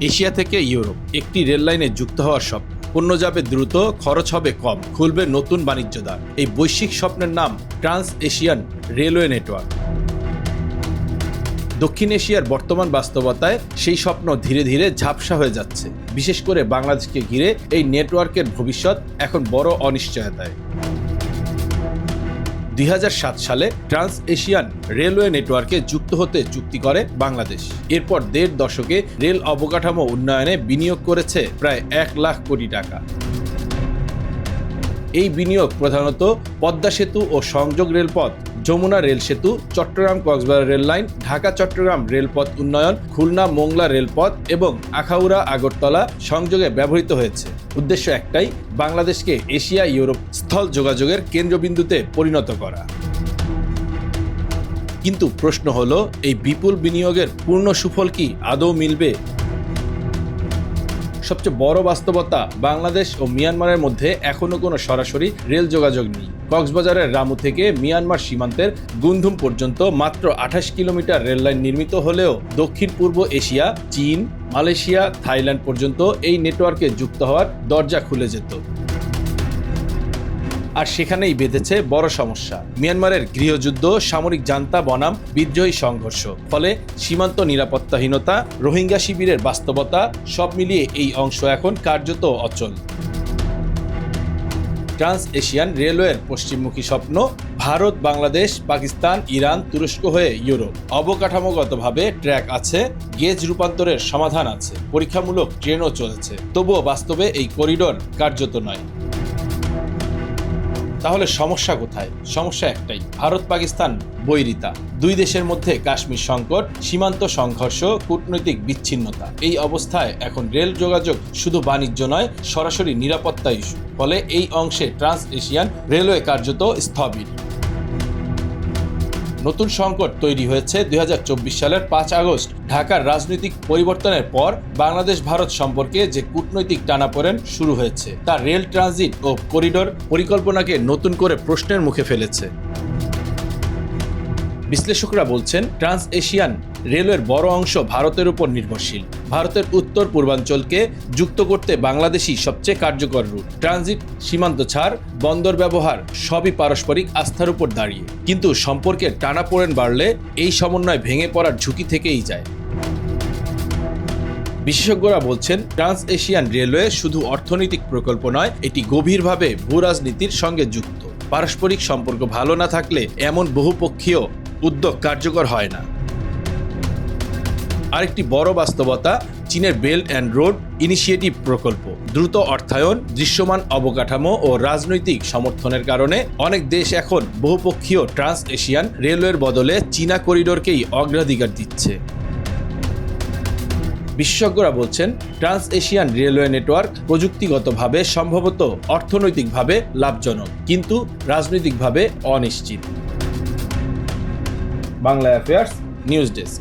Asia থেকে Europe একটি rail লাইনে যুক্ত হওয়ার স্বপ্ন। পণ্য যাবে দ্রুত, খরচ হবে কম, খুলবে নতুন বাণিজ্য দ্বার। এই বৈশ্বিক স্বপ্নের নাম ট্রান্স এশিয়ান রেলওয়ে নেটওয়ার্ক। দক্ষিণ এশিয়ার বর্তমান বাস্তবতায় সেই স্বপ্ন ধীরে ধীরে ঝাপসা হয়ে যাচ্ছে। বিশেষ করে বাংলাদেশকে ঘিরে এই নেটওয়ার্কের ভবিষ্যৎ এখন বড় অনিশ্চয়তায়। 2007 সালে ট্রান্স এশিয়ান রেলওয়ে নেটওয়ার্কে যুক্ত হতে চুক্তি করে বাংলাদেশ। এরপর 1.5 দশকে রেল অবকাঠামো উন্নয়নে বিনিয়োগ করেছে প্রায় 1 লাখ কোটি টাকা। এই বিনিয়োগ প্রধানত পদ্মা সেতু ও সংযোগ রেলপথ, যমুনা রেল সেতু, চট্টগ্রাম কক্সবাজার রেল লাইন, ঢাকা চট্টগ্রাম রেলপথ উন্নয়ন, খুলনা মোংলা রেলপথ এবং আখাউড়া আগরতলা সংযোগে ব্যবহৃত হয়েছে। উদ্দেশ্য একটাই, বাংলাদেশকে এশিয়া ইউরোপ স্থল যোগাযোগের কেন্দ্রবিন্দুতে পরিণত করা। কিন্তু প্রশ্ন হলো, এই বিপুল বিনিয়োগের পূর্ণ সুফল কি আদৌ মিলবে? সবচেয়ে বড় বাস্তবতা, বাংলাদেশ ও মিয়ানমারের মধ্যে এখনো কোনো সরাসরি রেল যোগাযোগ নেই। কক্সবাজারের রামু থেকে মিয়ানমার সীমান্তের গুন্ধুম পর্যন্ত মাত্র 28 কিলোমিটার রেল লাইন নির্মিত হলেও দক্ষিণ পূর্ব এশিয়া, চীন, মালয়েশিয়া, থাইল্যান্ড পর্যন্ত এই নেটওয়ার্কে যুক্ত হওয়ার দরজা খুলে যেত। আর সেখানেই বেঁধেছে বড় সমস্যা। মিয়ানমারের গৃহযুদ্ধ, সামরিক জান্তা বনাম বিদ্রোহী সংঘর্ষ, ফলে সীমান্ত নিরাপত্তাহীনতা, রোহিঙ্গা শিবিরের বাস্তবতা, সব মিলিয়ে এই অংশ এখন কার্যত অচল। ট্রান্স এশিয়ান রেলওয়ের পশ্চিমমুখী স্বপ্ন, ভারত, বাংলাদেশ, পাকিস্তান, ইরান, তুরস্ক হয়ে ইউরোপ। অবকাঠামোগতভাবে ট্র্যাক আছে, গেজ রূপান্তরের সমাধান আছে, পরীক্ষামূলক ট্রেনও চলেছে। তবুও বাস্তবে এই করিডোর কার্যত নয়। তাহলে সমস্যা কোথায়? সমস্যা একটাই, ভারত পাকিস্তান বৈরিতা। দুই দেশের মধ্যে কাশ্মীর সংকট, সীমান্ত সংঘর্ষ, কূটনৈতিক বিচ্ছিন্নতা। এই অবস্থায় এখন রেল যোগাযোগ শুধু বাণিজ্য নয়, সরাসরি নিরাপত্তা ইস্যু। ফলে এই অংশে ট্রান্স এশিয়ান রেলওয়ে কার্যত স্থবির। নতুন সংকট তৈরি হয়েছে 2024 সালের 5 আগস্ট। ঢাকার রাজনৈতিক পরিবর্তনের পর বাংলাদেশ ভারত সম্পর্কে যে কূটনৈতিক টানাপোড়েন শুরু হয়েছে, তা রেল ট্রানজিট ও করিডোর পরিকল্পনাকে নতুন করে প্রশ্নের মুখে ফেলেছে। বিশ্লেষকরা বলছেন, ট্রান্স এশিয়ান রেলওয়ের বড় অংশ ভারতের উপর নির্ভরশীল। ভারতের উত্তর পূর্বাঞ্চলকে যুক্ত করতে বাংলাদেশই সবচেয়ে কার্যকর রুট। ট্রানজিট, সীমান্ত ছাড়, বন্দর ব্যবহার সবই পারস্পরিক আস্থার উপর দাঁড়িয়ে। কিন্তু সম্পর্কের টানাপোড়েন বাড়লে এই সমন্বয় ভেঙে পড়ার ঝুঁকি থেকেই যায়। বিশেষজ্ঞরা বলছেন, ট্রান্স এশিয়ান রেলওয়ে শুধু অর্থনৈতিক প্রকল্প নয়, এটি গভীরভাবে ভূরাজনীতির সঙ্গে যুক্ত। পারস্পরিক সম্পর্ক ভালো না থাকলে এমন বহুপক্ষীয় উদ্যোগ কার্যকর হয় না। আরেকটি বড় বাস্তবতা, চীনের বেল্ট অ্যান্ড রোড ইনিশিয়েটিভ প্রকল্প। দ্রুত অর্থায়ন, দৃশ্যমান অবকাঠামো ও রাজনৈতিক সমর্থনের কারণে অনেক দেশ এখন বহুপক্ষীয় ট্রান্স এশিয়ান রেলওয়ের বদলে চীনা করিডোরকেই অগ্রাধিকার দিচ্ছে। বিশেষজ্ঞরা বলছেন, ট্রান্স এশিয়ান রেলওয়ে নেটওয়ার্ক প্রযুক্তিগতভাবে সম্ভবত অর্থনৈতিকভাবে লাভজনক, কিন্তু রাজনৈতিকভাবে অনিশ্চিত। Bangla affairs news desk.